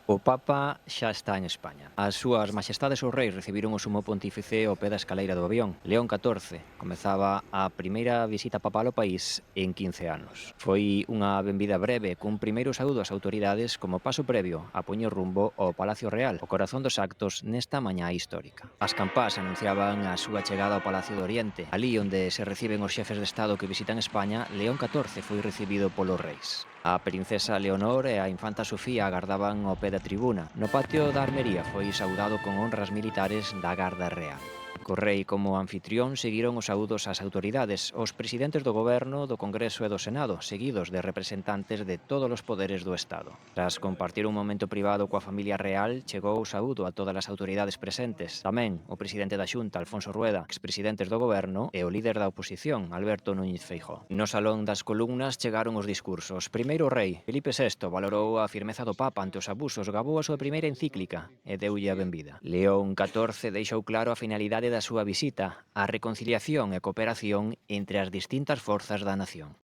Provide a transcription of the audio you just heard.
O Papa xa está en España. As súas majestades os reis recibiron o sumo pontífice ao pé da escaleira do avión. León XIV comezaba a primeira visita papal ao país en 15 anos. Foi unha benvida breve cun primeiro saúdo ás autoridades como paso previo a poñer rumbo ao Palacio Real, o corazón dos actos nesta mañá histórica. As campás anunciaban a súa chegada ao Palacio do Oriente, alí onde se reciben os xefes de Estado que visitan España. León XIV foi recibido polos reis. A princesa Leonor e a infanta Sofía agardaban ao pé da tribuna. No patio da Armería foi saudado con honras militares da Garda Real. Co rei como anfitrión seguiron os saúdos ás autoridades, os presidentes do Goberno, do Congreso e do Senado, seguidos de representantes de todos os poderes do Estado. Tras compartir un momento privado coa familia real, chegou o saúdo a todas as autoridades presentes. Tamén o presidente da Xunta, Alfonso Rueda, expresidentes do Goberno e o líder da oposición, Alberto Núñez Feijóo. No Salón das Columnas chegaron os discursos. Primeiro o rei, Felipe VI, valorou a firmeza do Papa ante os abusos, gabou a súa primeira encíclica e deulle a benvida. León XIV deixou claro a finalidade da súa visita, a reconciliación e cooperación entre as distintas forzas da nación.